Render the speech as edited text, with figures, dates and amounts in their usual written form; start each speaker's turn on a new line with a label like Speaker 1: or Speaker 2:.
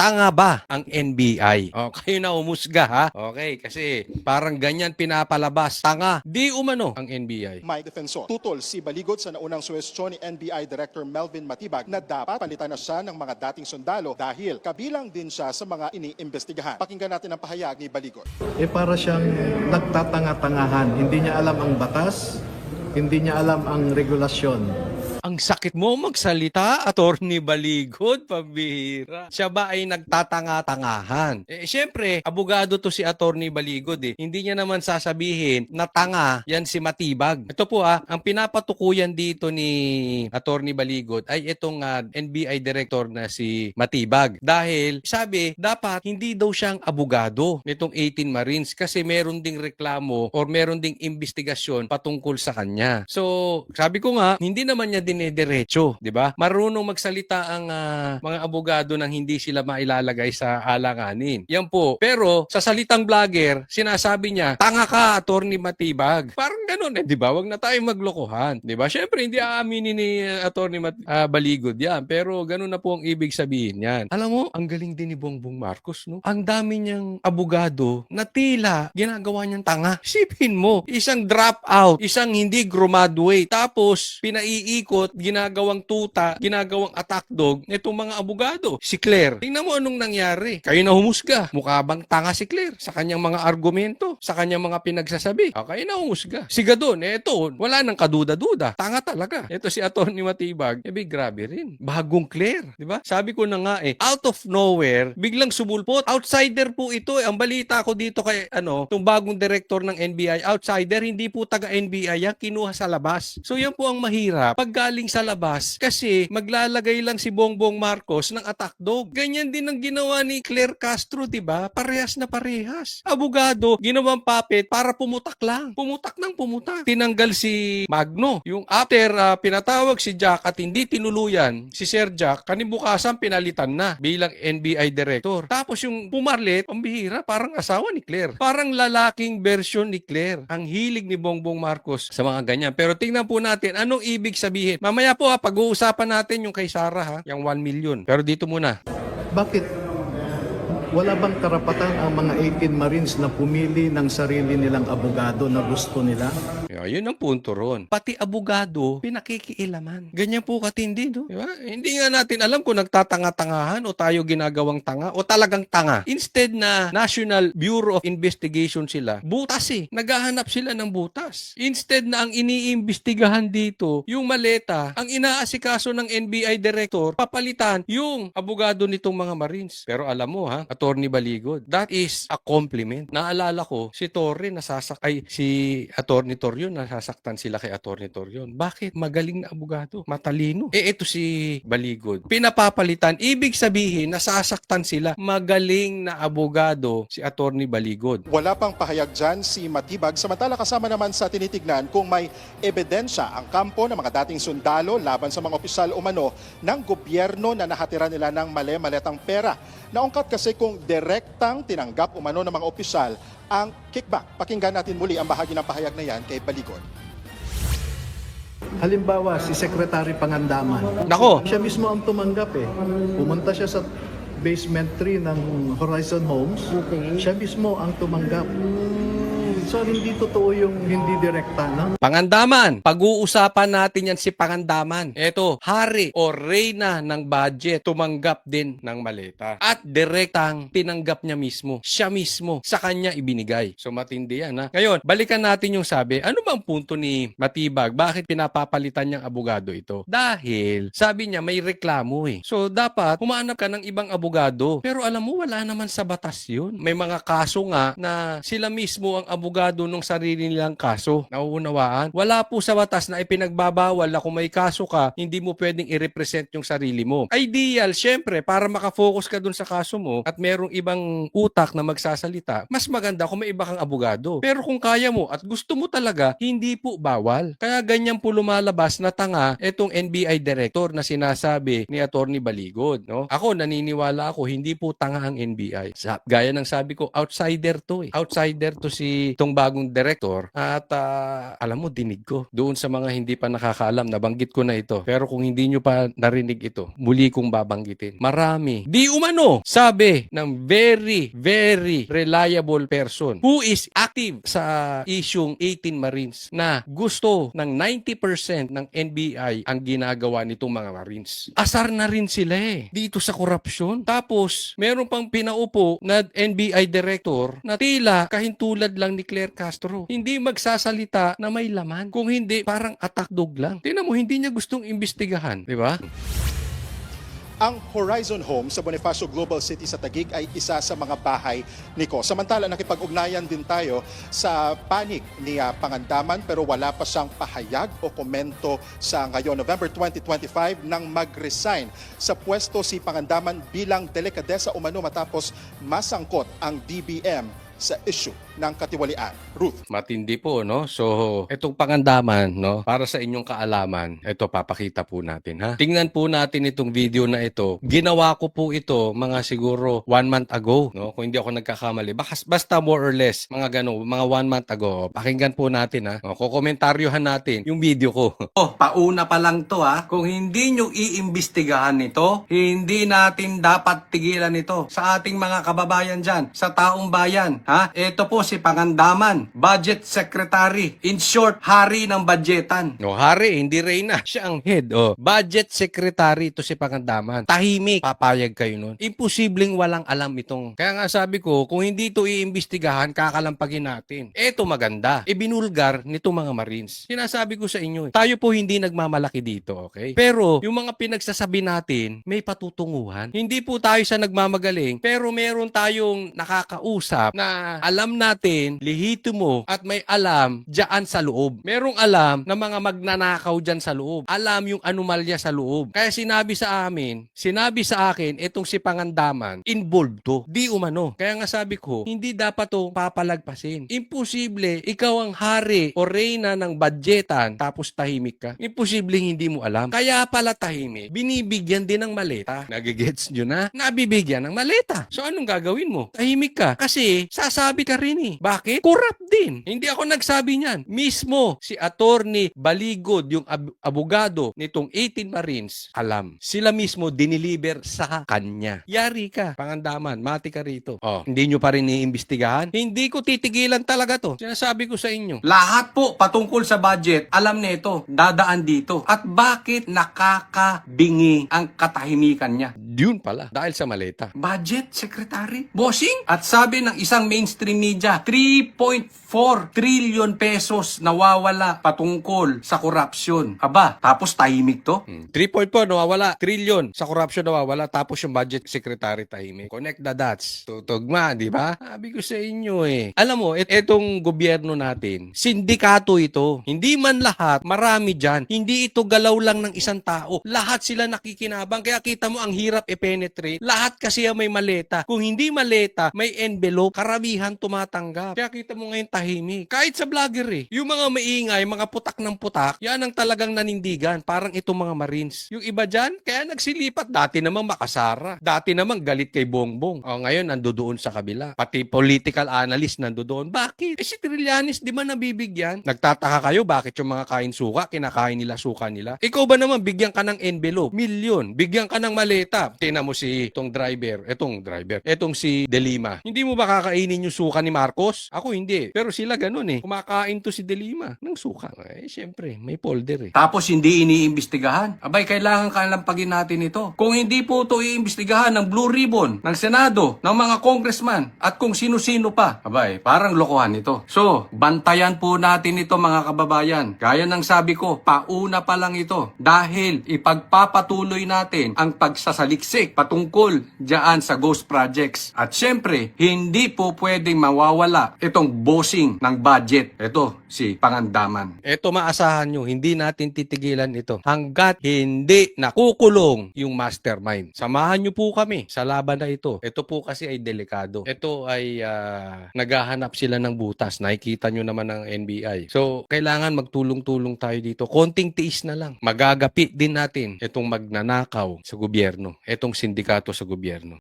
Speaker 1: tanga ba ang NBI? O, kayo na umusga ha? Okay, kasi parang ganyan pinapalabas. Tanga, di umano ang NBI.
Speaker 2: May defensor. Tutol si Baligod sa naunang suwestyon ni NBI Director Melvin Matibag na dapat palitan na siya ng mga dating sundalo dahil kabilang din siya sa mga iniimbestigahan. Pakinggan natin ang pahayag ni Baligod.
Speaker 3: Para siyang nagtatanga-tangahan. Hindi niya alam ang batas, hindi niya alam ang regulasyon.
Speaker 1: Ang sakit mo magsalita, Attorney Baligod, pambihira. Siya ba ay nagtatanga-tangahan? Siyempre, abogado to si Attorney Baligod eh. Hindi niya naman sasabihin na tanga yan si Matibag. Ito po ang pinapatukuyan dito ni Attorney Baligod ay itong NBI Director na si Matibag. Dahil sabi, dapat hindi daw siyang abogado nitong 18 Marines kasi meron ding reklamo or meron ding investigasyon patungkol sa kanya. So, sabi ko nga, hindi naman niya dinediretso, di ba? Marunong magsalita ang mga abogado nang hindi sila mailalagay sa alanganin. Yan po. Pero sa salitang vlogger, sinasabi niya, tanga ka, Attorney Matibag. Parang ganun di ba? Wag na tayong maglokohan, di ba? Syempre hindi aaminin ni Attorney Baligod yan, pero ganun na po ang ibig sabihin yan. Alam mo, ang galing din ni Bongbong Marcos, no? Ang dami niyang abogado na tila ginagawa niyang tanga. Isipin mo, isang dropout, isang hindi graduate, tapos pinaiikot, ginagawang tuta, ginagawang attack dog nitong mga abogado. Si Claire, tingnan mo anong nangyari. Kayo na humusga. Mukha bang tanga si Claire sa kanyang mga argumento, sa kanyang mga pinagsasabi? Kayo na humusga. Si Gadon, eto, wala nang kaduda-duda. Tanga talaga. Ito si Attorney Matibag, grabe rin. Bagong Claire, di ba? Sabi ko na nga out of nowhere, biglang sumulpot. Outsider po ito Ang balita ko dito kay itong bagong director ng NBI, outsider, hindi po taga NBI yan, kinuha sa labas. So yan po ang mahirap pag galing sa labas kasi maglalagay lang si Bongbong Marcos ng attack dog. Ganyan din ang ginawa ni Claire Castro, 'di ba? Parehas na parehas. Abogado, ginawang puppet para pumutak lang. Pumutak nang pumutak. Tinanggal si Magno. Yung after pinatawag si Jack at hindi tinuluyan si Sir Jack, kanibukasan pinalitan na bilang NBI director. Tapos yung pumarlit, pambihira, parang asawa ni Claire. Parang lalaking version ni Claire. Ang hilig ni Bongbong Marcos sa mga ganyan. Pero tingnan po natin anong ibig sabihin. Mamaya po pag-uusapan natin yung kay Sarah yung 1 million. Pero dito muna.
Speaker 3: Bakit wala bang karapatan ang mga 18 Marines na pumili ng sarili nilang abogado na gusto nila?
Speaker 1: Yun ang punto ron. Pati abogado, pinakikialaman. Ganyan po katindi, no? Diba? Hindi nga natin alam kung nagtatanga-tangahan o tayo ginagawang tanga o talagang tanga. Instead na National Bureau of Investigation sila, butas naghahanap sila ng butas. Instead na ang iniimbestigahan dito, yung maleta, ang inaasikaso ng NBI Director, papalitan yung abogado nitong mga Marines. Pero alam mo Attorney Baligod, that is a compliment. Naalala ko, si Attorney Torion, nasasaktan sila kay Attorney Torion. Bakit? Magaling na abogado, matalino. Ito si Baligod. Pinapapalitan, ibig sabihin, nasasaktan sila. Magaling na abogado si Attorney Baligod.
Speaker 2: Wala pang pahayag dyan si Matibag, samantala kasama naman sa tinitignan kung may ebidensya ang kampo ng mga dating sundalo laban sa mga opisyal umano ng gobyerno na nahatira nila ng mali-maletang pera. Naungkat kasi kung direktang tinanggap umano ng mga opisyal ang kickback. Pakinggan natin muli ang bahagi ng pahayag na yan kay Baligod.
Speaker 3: Halimbawa, si Secretary Pangandaman.
Speaker 1: Nako!
Speaker 3: Siya mismo ang tumanggap Pumunta siya sa basement 3 ng Horizon Homes. Okay. Siya mismo ang tumanggap. So, hindi totoo yung hindi direkta, no?
Speaker 1: Pangandaman. Pag-uusapan natin yan si Pangandaman. Ito, hari o reyna ng budget, tumanggap din ng maleta. At direktang tinanggap niya mismo. Siya mismo. Sa kanya ibinigay. So, matindi yan, Ngayon, balikan natin yung sabi. Ano bang punto ni Matibag? Bakit pinapapalitan niyang abogado ito? Dahil, sabi niya, may reklamo So, dapat humanap ka ng ibang abogado. Pero alam mo, wala naman sa batas yun. May mga kaso nga na sila mismo ang abogado nung sarili nilang kaso. Nauunawaan? Wala po sa batas na ipinagbabawal na kung may kaso ka, hindi mo pwedeng i-represent yung sarili mo. Ideal, syempre, para makafocus ka dun sa kaso mo at merong ibang utak na magsasalita, mas maganda kung may iba kang abogado. Pero kung kaya mo at gusto mo talaga, hindi po bawal. Kaya ganyan po lumalabas na tanga itong NBI Director na sinasabi ni Attorney Baligod. No? Ako, naniniwala ako, hindi po tanga ang NBI. Gaya ng sabi ko, outsider to Outsider to si itong namang bagong direktor at alam mo, dinig ko doon sa mga hindi pa nakakaalam, nabanggit ko na ito. Pero kung hindi nyo pa narinig ito, muli kong babanggitin. Marami, di umano, sabi ng very, very reliable person who is active sa isyung 18 Marines na gusto ng 90% ng NBI ang ginagawa nitong mga Marines. Asar na rin sila dito sa korupsyon. Tapos, meron pang pinaupo na NBI director na tila kahintulad lang ni Claire Castro. Hindi magsasalita na may laman. Kung hindi, parang attack dog lang. Tingnan mo, hindi niya gustong imbestigahan. Di ba?
Speaker 2: Ang Horizon Home sa Bonifacio Global City sa Taguig ay isa sa mga bahay ni Ko. Samantala, nakipag-ugnayan din tayo sa panig ni Pangandaman pero wala pa siyang pahayag o komento sa ngayon, November 2025, nang mag-resign sa pwesto si Pangandaman bilang delikadesa umano matapos masangkot ang DBM sa issue ng katiwalian. Ruth.
Speaker 1: Matindi po, no? So, itong Pangandaman, no? Para sa inyong kaalaman, ito papakita po natin, ha? Tingnan po natin itong video na ito. Ginawa ko po ito mga siguro 1 month ago, no? Kung hindi ako nagkakamali. Basta more or less, mga gano, mga 1 month ago. Pakinggan po natin, ha? O, kukomentaryohan natin yung video ko. Pauna pa lang to, ha? Kung hindi nyo iimbestigahan ito, hindi natin dapat tigilan ito sa ating mga kababayan dyan, sa taong bayan, ha? Ito po si Pangandaman, Budget Secretary. In short, hari ng budgetan. No, hari, hindi reyna. Siya ang head. Budget Secretary to si Pangandaman. Tahimik. Papayag kayo nun. Imposibleng walang alam itong. Kaya nga sabi ko, kung hindi ito iimbestigahan, kakalampagin natin. Ito maganda. Ibinulgar nito mga Marines. Sinasabi ko sa inyo, tayo po hindi nagmamalaki dito, okay? Pero yung mga pinagsasabi natin, may patutunguhan. Hindi po tayo sa nagmamagaling, pero meron tayong nakakausap na alam natin, lihito mo at may alam dyan sa loob. Merong alam na mga magnanakaw dyan sa loob. Alam yung anomalya sa loob. Kaya sinabi sa akin, itong si Pangandaman, involved to. Di umano. Kaya nga sabi ko, hindi dapat to papalagpasin. Imposible, ikaw ang hari o reyna ng budgetan, tapos tahimik ka. Imposibleng hindi mo alam. Kaya pala tahimik, binibigyan din ng maleta. Nagigets nyo na? Nabibigyan ng maleta. So anong gagawin mo? Tahimik ka. Kasi sasabi ka rin Bakit? Corrupt din. Hindi ako nagsabi niyan. Mismo si Attorney Baligod, yung abogado nitong 18 Marines, alam. Sila mismo diniliver sa kanya. Yari ka, Pangandaman, mati ka rito. Hindi nyo pa rin iimbestigahan? Hindi ko titigilan talaga to. Sinasabi ko sa inyo. Lahat po patungkol sa budget, alam nito, dadaan dito. At bakit nakakabingi ang katahimikan niya? Yun pala, dahil sa maleta. Budget Secretary? Bossing? At sabi ng isang mainstream media, 3.4 trillion pesos nawawala patungkol sa korupsyon. Aba, tapos tahimik to? 3.4 nawawala, trillion sa korupsyon nawawala, tapos yung budget secretary tahimik. Connect the dots. Tutugma, di ba? Sabi ko sa inyo Alam mo, etong gobyerno natin, sindikato ito. Hindi man lahat, marami dyan. Hindi ito galaw lang ng isang tao. Lahat sila nakikinabang. Kaya kita mo ang hirap i-penetrate. Lahat kasi may maleta. Kung hindi maleta, may envelope, karamihan tumatanggap. Kaya kita mo ngayon tahimik. Kahit sa vlogger yung mga maingay, mga putak ng putak, yan ang talagang nanindigan. Parang itong mga Marines. Yung iba dyan, kaya nagsilipat. Dati namang makasara. Dati namang galit kay Bongbong. Ngayon, nandoon sa kabila. Pati political analyst nandoon. Bakit? Si Trillanes, di ba nabibigyan? Nagtataka kayo, bakit yung mga kain suka, kinakain nila suka nila? Ikaw ba naman, bigyan ka ng envelope? Milyon. Bigyan ka ng maleta. Tingnan mo si itong si De Lima. Hindi mo ba kakainin yung suka ni Marcos? Ako hindi. Pero sila ganun Kumakain to si De Lima ng suka. Siyempre, may folder Tapos hindi iniimbestigahan. Abay, kailangan kalampagin natin ito. Kung hindi po ito iimbestigahan ng Blue Ribbon, ng Senado, ng mga congressman, at kung sino-sino pa, abay, parang lokohan ito. So, bantayan po natin ito mga kababayan. Gaya ng sabi ko, pauna pa lang ito. Dahil ipagpapatuloy natin ang pagsasaliksik patungkol dyan sa ghost projects. At syempre, hindi po pwedeng mawawala itong bossing ng budget. Ito, si Pangandaman. Ito maasahan nyo, hindi natin titigilan ito hanggat hindi nakukulong yung mastermind. Samahan nyo po kami sa laban na ito. Ito po kasi ay delikado. Ito ay naghahanap sila ng butas. Nakikita nyo naman ng NBI. So, kailangan magtulong-tulong tayo dito. Konting tiis na lang. Magagapi din natin itong magnanakaw sa gobyerno. Itong sindikato sa gobyerno.